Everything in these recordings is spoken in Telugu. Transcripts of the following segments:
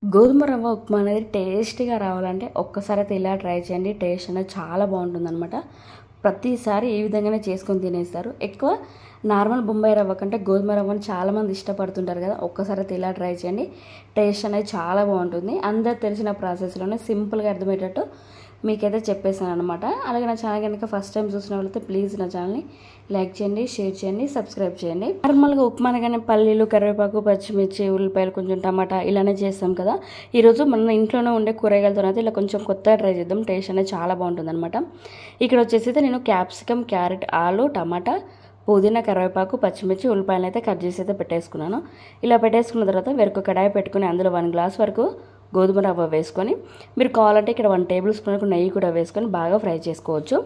గోధుమ రవ్వ ఉప్మా అనేది టేస్టీగా రావాలంటే ఒక్కసారైతే ఇలా ట్రై చేయండి. టేస్ట్ అనేది చాలా బాగుంటుందన్నమాట. ప్రతిసారి ఈ విధంగానే చేసుకొని తినేస్తారు. ఎక్కువ నార్మల్ బొంబాయి రవ్వ కంటే గోధుమ రవ్వని చాలామంది ఇష్టపడుతుంటారు కదా. ఒక్కసారైతే ఇలా ట్రై చేయండి. టేస్ట్ అనేది చాలా బాగుంటుంది. అందరు తెలిసిన ప్రాసెస్లోనే సింపుల్గా అర్థమయ్యేటట్టు మీకైతే చెప్పేసాను అనమాట. అలాగే నా ఛానల్ కనుక ఫస్ట్ టైం చూసిన వాళ్ళైతే ప్లీజ్ నా ఛానల్ని లైక్ చేయండి, షేర్ చేయండి, సబ్స్క్రైబ్ చేయండి. నార్మల్గా ఉప్మా అనగానే పల్లీలు, కరివేపాకు, పచ్చిమిర్చి, ఉల్లిపాయలు, కొంచెం టమాటా ఇలానే చేస్తాం కదా. ఈరోజు మన ఇంట్లోనే ఉండే కూరగాయలతో అయితే ఇలా కొంచెం కొత్తగా ట్రై చేద్దాం. టేస్ట్ అనేది చాలా బాగుంటుంది అనమాట. ఇక్కడ వచ్చేసి నేను క్యాప్సికమ్, క్యారెట్, ఆలు, టమాటా, పుదీనా, కరివేపాకు, పచ్చిమిర్చి, ఉల్లిపాయలు అయితే కట్ చేసి అయితే పెట్టేసుకున్నాను. ఇలా పెట్టేసుకున్న తర్వాత వేరొక కడాయి పెట్టుకుని అందులో 1 గ్లాస్ వరకు గోధుమ రవ్వ వేసుకొని, మీరు కావాలంటే ఇక్కడ 1 టేబుల్ స్పూన్ వరకు నెయ్యి కూడా వేసుకొని బాగా ఫ్రై చేసుకోవచ్చు.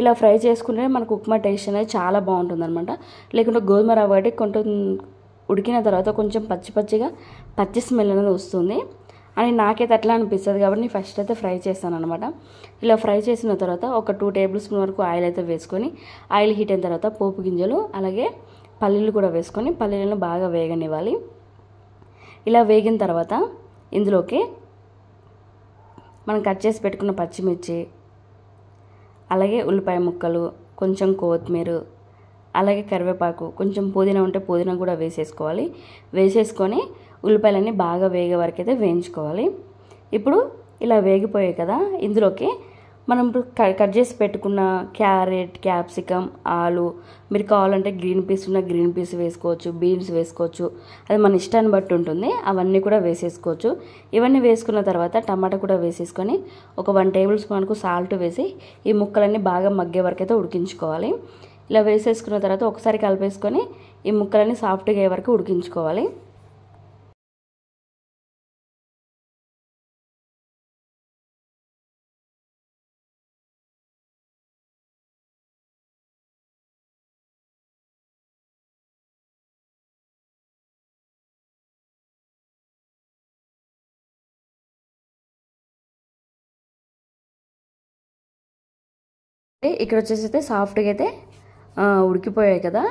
ఇలా ఫ్రై చేసుకుంటే మనకు ఉప్మా టేస్ట్ అనేది చాలా బాగుంటుందన్నమాట. లేకుంటే గోధుమ రవ్వ అంటే కొంచెం ఉడికిన తర్వాత కొంచెం పచ్చి స్మెల్ అనేది వస్తుంది అని నాకైతే అట్లా అనిపిస్తుంది. కాబట్టి నేను ఫస్ట్ అయితే ఫ్రై చేస్తాను అనమాట. ఇలా ఫ్రై చేసిన తర్వాత ఒక 2 టేబుల్ స్పూన్ వరకు ఆయిల్ అయితే వేసుకొని, ఆయిల్ హీట్ అయిన తర్వాత పోపు గింజలు అలాగే పల్లీలు కూడా వేసుకొని పల్లీలను బాగా వేగనివ్వాలి. ఇలా వేగిన తర్వాత ఇందులోకి మనం కట్ చేసి పెట్టుకున్న పచ్చిమిర్చి అలాగే ఉల్లిపాయ ముక్కలు, కొంచెం కొత్తిమీర అలాగే కరివేపాకు, కొంచెం పుదీనా ఉంటే పుదీనా కూడా వేసేసుకోవాలి. వేసేసుకొని ఉల్లిపాయలన్నీ బాగా వేగే వరకు అయితే వేయించుకోవాలి. ఇప్పుడు ఇలా వేగిపోయాయి కదా, ఇందులోకి మనం కట్ చేసి పెట్టుకున్న క్యారెట్, క్యాప్సికమ్, ఆలు, మీరు కావాలంటే గ్రీన్ పీస్ ఉన్న గ్రీన్ పీస్ వేసుకోవచ్చు, బీన్స్ వేసుకోవచ్చు, అది మన ఇష్టాన్ని బట్టి ఉంటుంది. అవన్నీ కూడా వేసేసుకోవచ్చు. ఇవన్నీ వేసుకున్న తర్వాత టమాటా కూడా వేసేసుకొని ఒక 1 టేబుల్ స్పూన్కు సాల్ట్ వేసి ఈ ముక్కలన్నీ బాగా మగ్గే వరకు అయితే ఉడికించుకోవాలి. ఇలా వేసేసుకున్న తర్వాత ఒకసారి కలిపేసుకొని ఈ ముక్కలన్నీ సాఫ్ట్గా అయ్యే వరకు ఉడికించుకోవాలి. ఇక్కడ వచ్చేసి అయితే సాఫ్ట్గా అయితే ఉడికిపోయాయి కదా.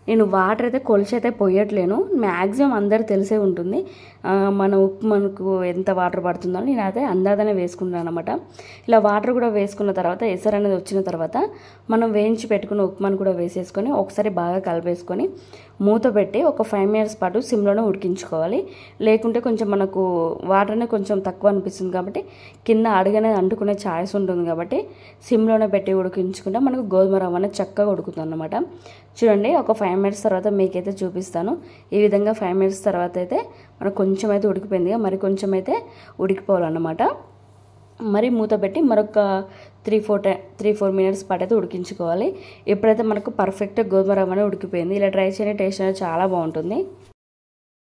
నేను వాటర్ అయితే కొలిచి అయితే పోయట్లేను. మ్యాక్సిమం అందరు తెలిసే ఉంటుంది మన ఉప్మాకు ఎంత వాటర్ పడుతుందో. నేను అయితే అందాదనే వేసుకున్నాను అనమాట. ఇలా వాటర్ కూడా వేసుకున్న తర్వాత ఎసరు అనేది వచ్చిన తర్వాత మనం వేయించి పెట్టుకున్న ఉప్మాను కూడా వేసేసుకొని ఒకసారి బాగా కలిపేసుకొని మూత పెట్టి ఒక 5 మినిట్స్ పాటు సిమ్లోనే ఉడికించుకోవాలి. లేకుంటే కొంచెం మనకు వాటర్ అనేది కొంచెం తక్కువ అనిపిస్తుంది కాబట్టి కింద అడుగనే అంటుకునే ఛాయిస్ ఉంటుంది. కాబట్టి సిమ్లోనే పెట్టి ఉడికించుకుంటే మనకు గోధుమ రవ్వ అనేది చక్కగా ఉడుకుతుంది అన్నమాట. చూడండి, ఒక 5 మినిట్స్ తర్వాత మీకైతే చూపిస్తాను. ఈ విధంగా 5 మినిట్స్ తర్వాత అయితే మనకు కొంచెం అయితే ఉడికిపోయింది. మరి కొంచెం అయితే ఉడికిపోవాలన్నమాట. మరి మూత పెట్టి మరొక 3-4 మినిట్స్ పాటు అయితే ఉడికించుకోవాలి. ఎప్పుడైతే మనకు పర్ఫెక్ట్గా గోధుమ రవ్వ అనేది ఉడికిపోయింది. ఇలా ట్రై చేయండి, టేస్ట్ అనేది చాలా బాగుంటుంది.